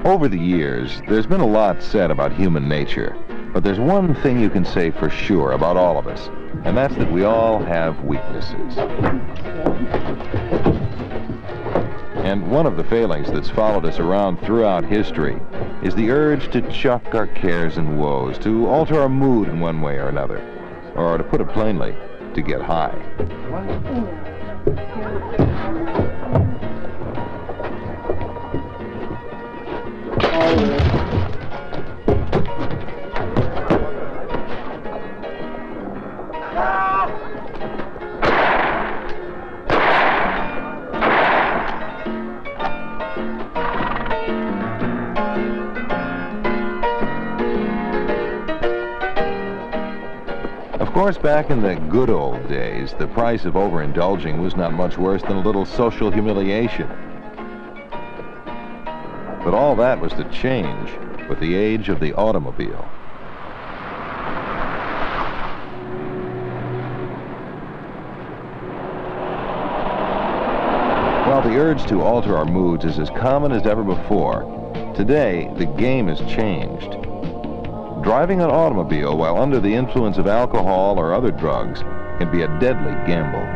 Over the years, there's been a lot said about human nature, but there's one thing you can say for sure about all of us, and that's that we all have weaknesses. And one of the failings that's followed us around throughout history is the urge to chuck our cares and woes, to alter our mood in one way or another, or to put it plainly, to get high. Of course, back in the good old days, the price of overindulging was not much worse than a little social humiliation. But all that was to change with the age of the automobile. While the urge to alter our moods is as common as ever before, today the game has changed. Driving an automobile while under the influence of alcohol or other drugs can be a deadly gamble.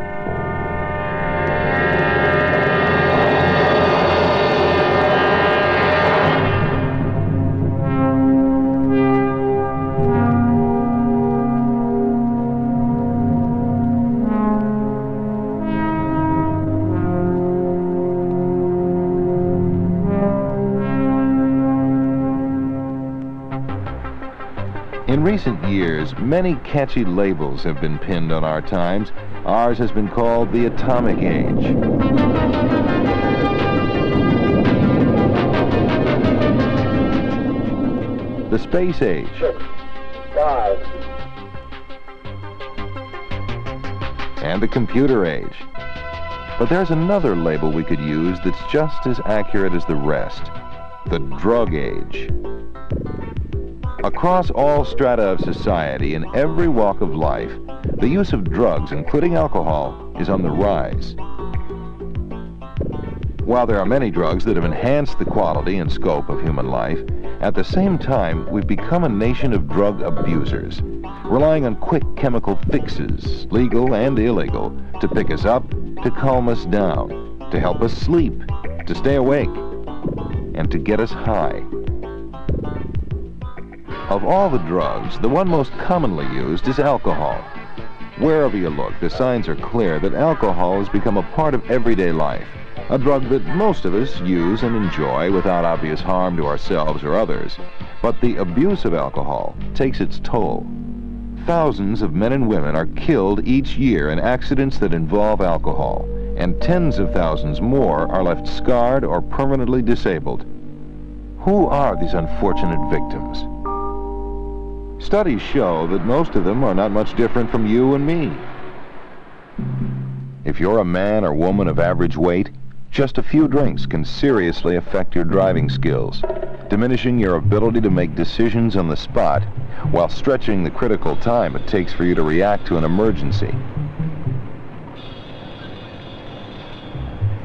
In recent years, many catchy labels have been pinned on our times. Ours has been called the atomic age. The space age. 6, 5. And the computer age. But there's another label we could use that's just as accurate as the rest. The drug age. Across all strata of society, in every walk of life, the use of drugs, including alcohol, is on the rise. While there are many drugs that have enhanced the quality and scope of human life, at the same time, we've become a nation of drug abusers, relying on quick chemical fixes, legal and illegal, to pick us up, to calm us down, to help us sleep, to stay awake, and to get us high. Of all the drugs, the one most commonly used is alcohol. Wherever you look, the signs are clear that alcohol has become a part of everyday life, a drug that most of us use and enjoy without obvious harm to ourselves or others. But the abuse of alcohol takes its toll. Thousands of men and women are killed each year in accidents that involve alcohol, and tens of thousands more are left scarred or permanently disabled. Who are these unfortunate victims? Studies show that most of them are not much different from you and me. If you're a man or woman of average weight, just a few drinks can seriously affect your driving skills, diminishing your ability to make decisions on the spot while stretching the critical time it takes for you to react to an emergency.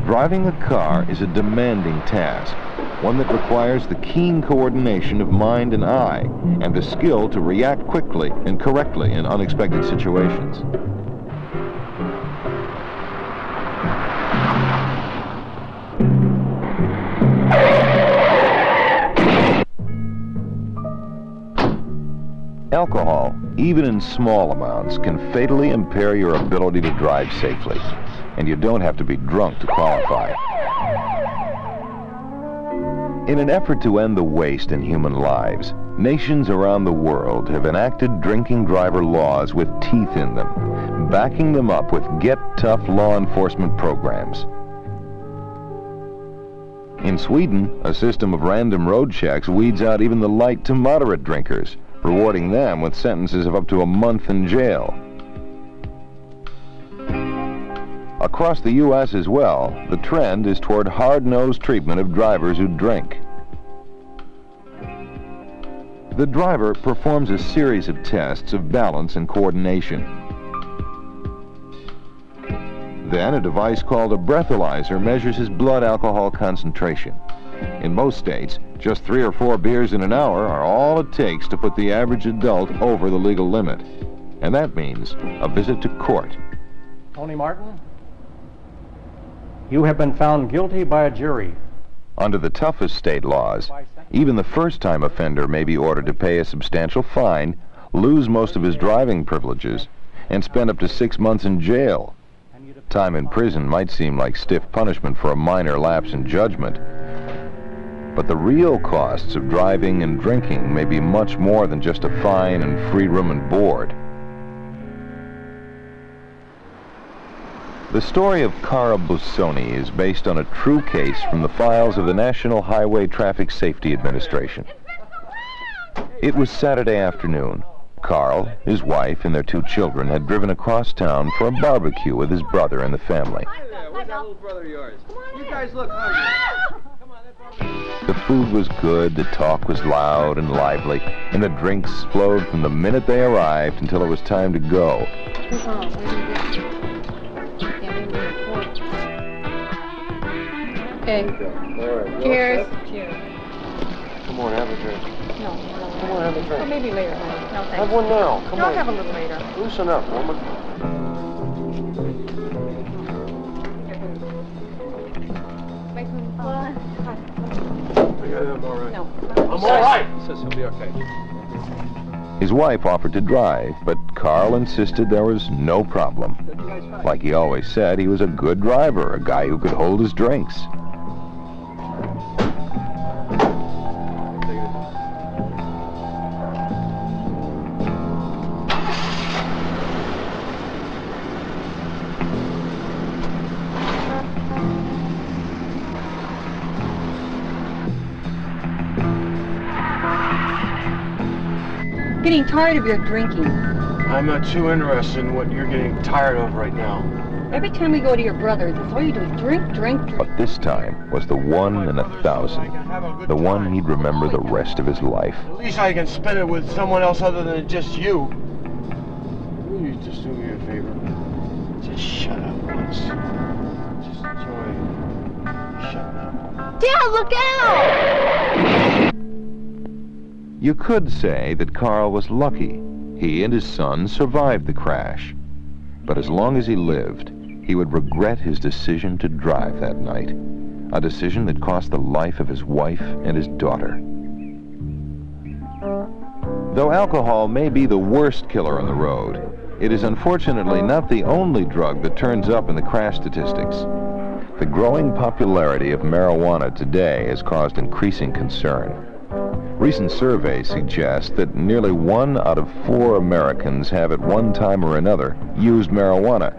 Driving a car is a demanding task, one that requires the keen coordination of mind and eye, and the skill to react quickly and correctly in unexpected situations. Alcohol, even in small amounts, can fatally impair your ability to drive safely, and you don't have to be drunk to qualify. In an effort to end the waste in human lives, nations around the world have enacted drinking driver laws with teeth in them, backing them up with get-tough law enforcement programs. In Sweden, a system of random road checks weeds out even the light to moderate drinkers, rewarding them with sentences of up to a month in jail. Across the U.S. as well, the trend is toward hard-nosed treatment of drivers who drink. The driver performs a series of tests of balance and coordination. Then a device called a breathalyzer measures his blood alcohol concentration. In most states, just 3 or 4 beers in an hour are all it takes to put the average adult over the legal limit. And that means a visit to court. Tony Martin, you have been found guilty by a jury. Under the toughest state laws, even the first-time offender may be ordered to pay a substantial fine, lose most of his driving privileges, and spend up to 6 months in jail. Time in prison might seem like stiff punishment for a minor lapse in judgment, but the real costs of driving and drinking may be much more than just a fine and free room and board. The story of Carl Busoni is based on a true case from the files of the National Highway Traffic Safety Administration. It was Saturday afternoon. Carl, his wife, and their 2 children had driven across town for a barbecue with his brother and the family. Hi there, where's that little brother of yours? You guys look hungry. Come on, that barbecue. The food was good, the talk was loud and lively, and the drinks flowed from the minute they arrived until it was time to go. Okay. All right. Cheers. Cheers. Come on, have a drink. No. Come on, have a drink. Well, maybe later, honey. No, thanks. Have one now. Come No, on. I'll have a little later. Loosen up, woman. I'm all right. No. I'm all right. He says he'll be okay. His wife offered to drive, but Carl insisted there was no problem. Like he always said, he was a good driver, a guy who could hold his drinks. Getting tired of your drinking. I'm not too interested in what you're getting tired of right now. Every time we go to your brother's, that's all you do is drink, drink, drink. But this time was the 1 in 1,000, the one he'd remember the rest of his life. At least I can spend it with someone else other than just you. Will you just do me a favor? Just shut up once. Just enjoy shutting up. Dad, look out! You could say that Carl was lucky. He and his son survived the crash. But as long as he lived, he would regret his decision to drive that night, a decision that cost the life of his wife and his daughter. Though alcohol may be the worst killer on the road, it is unfortunately not the only drug that turns up in the crash statistics. The growing popularity of marijuana today has caused increasing concern. Recent surveys suggest that nearly 1 out of 4 Americans have at one time or another used marijuana.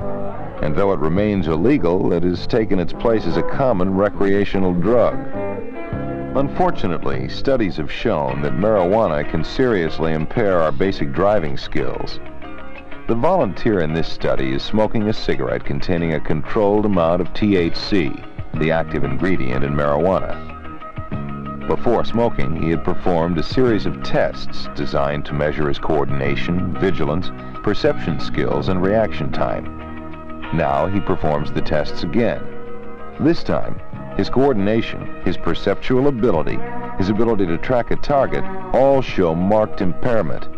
And though it remains illegal, it has taken its place as a common recreational drug. Unfortunately, studies have shown that marijuana can seriously impair our basic driving skills. The volunteer in this study is smoking a cigarette containing a controlled amount of THC, the active ingredient in marijuana. Before smoking, he had performed a series of tests designed to measure his coordination, vigilance, perception skills, and reaction time. Now he performs the tests again. This time, his coordination, his perceptual ability, his ability to track a target all show marked impairment.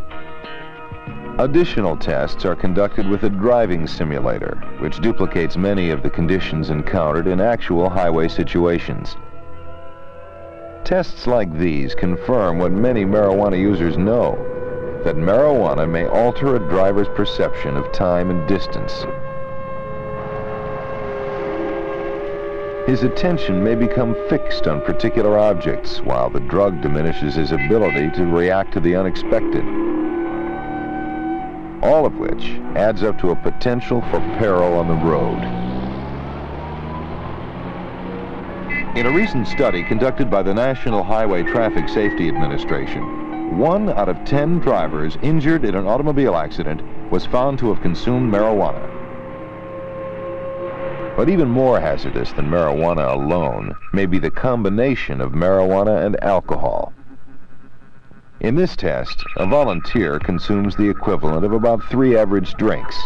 Additional tests are conducted with a driving simulator, which duplicates many of the conditions encountered in actual highway situations. Tests like these confirm what many marijuana users know, that marijuana may alter a driver's perception of time and distance. His attention may become fixed on particular objects, while the drug diminishes his ability to react to the unexpected. All of which adds up to a potential for peril on the road. In a recent study conducted by the National Highway Traffic Safety Administration, 1 out of 10 drivers injured in an automobile accident was found to have consumed marijuana. But even more hazardous than marijuana alone may be the combination of marijuana and alcohol. In this test, a volunteer consumes the equivalent of about 3 average drinks,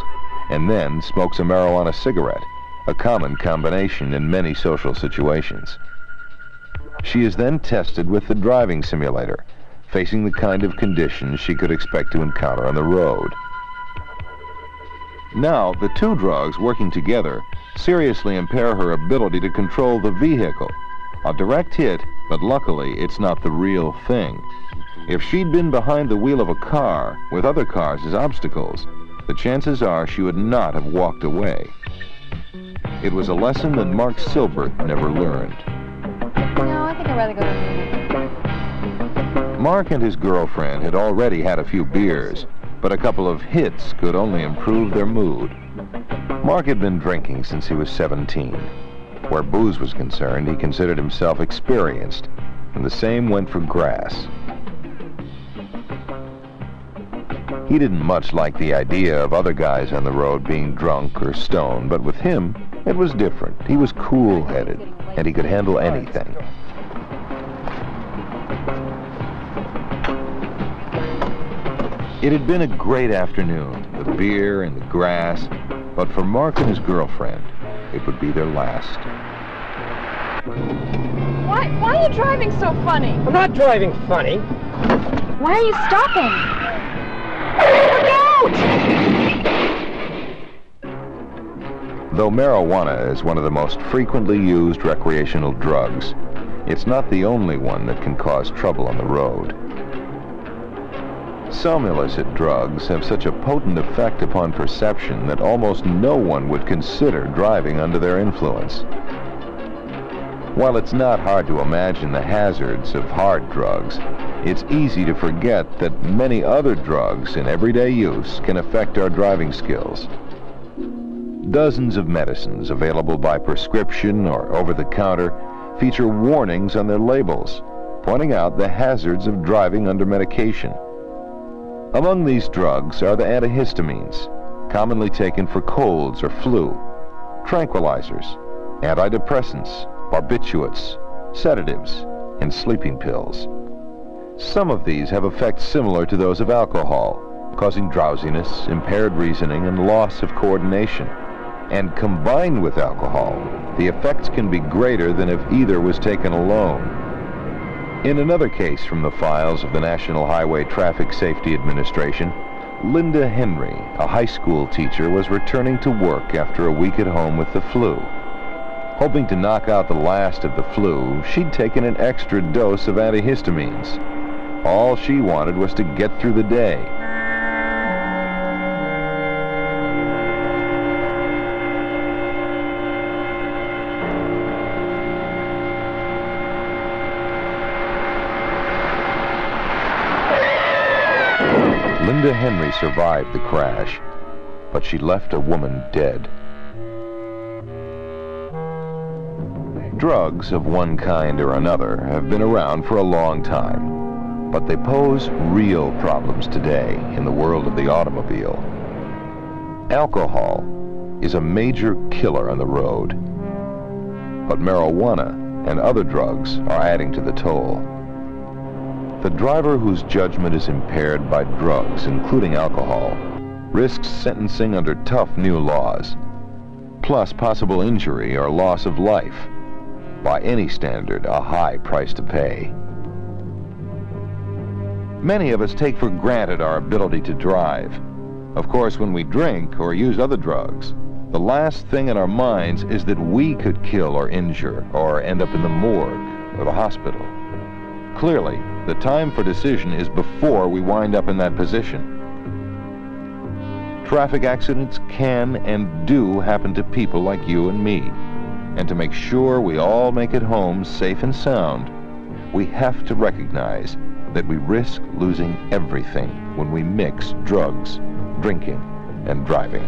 and then smokes a marijuana cigarette, a common combination in many social situations. She is then tested with the driving simulator, facing the kind of conditions she could expect to encounter on the road. Now, the two drugs working together seriously impair her ability to control the vehicle. A direct hit, but luckily it's not the real thing. If she'd been behind the wheel of a car with other cars as obstacles, the chances are she would not have walked away. It was a lesson that Mark Silbert never learned. No, I think I'd rather go to... Mark and his girlfriend had already had a few beers, but a couple of hits could only improve their mood. Mark had been drinking since he was 17. Where booze was concerned, he considered himself experienced, and the same went for grass. He didn't much like the idea of other guys on the road being drunk or stoned, but with him, it was different. He was cool-headed, and he could handle anything. It had been a great afternoon, the beer and the grass, but for Mark and his girlfriend, it would be their last. Why are you driving so funny? I'm not driving funny. Why are you stopping? Look out! Though marijuana is one of the most frequently used recreational drugs, it's not the only one that can cause trouble on the road. Some illicit drugs have such a potent effect upon perception that almost no one would consider driving under their influence. While it's not hard to imagine the hazards of hard drugs, it's easy to forget that many other drugs in everyday use can affect our driving skills. Dozens of medicines available by prescription or over-the-counter feature warnings on their labels, pointing out the hazards of driving under medication. Among these drugs are the antihistamines, commonly taken for colds or flu, tranquilizers, antidepressants, barbiturates, sedatives, and sleeping pills. Some of these have effects similar to those of alcohol, causing drowsiness, impaired reasoning, and loss of coordination. And combined with alcohol, the effects can be greater than if either was taken alone. In another case from the files of the National Highway Traffic Safety Administration, Linda Henry, a high school teacher, was returning to work after a week at home with the flu. Hoping to knock out the last of the flu, she'd taken an extra dose of antihistamines. All she wanted was to get through the day. Linda Henry survived the crash, but she left a woman dead. Drugs of one kind or another have been around for a long time, but they pose real problems today in the world of the automobile. Alcohol is a major killer on the road, but marijuana and other drugs are adding to the toll. The driver whose judgment is impaired by drugs, including alcohol, risks sentencing under tough new laws, plus possible injury or loss of life. By any standard, a high price to pay. Many of us take for granted our ability to drive. Of course, when we drink or use other drugs, the last thing in our minds is that we could kill or injure or end up in the morgue or the hospital. Clearly, the time for decision is before we wind up in that position. Traffic accidents can and do happen to people like you and me. And to make sure we all make it home safe and sound, we have to recognize that we risk losing everything when we mix drugs, drinking, and driving.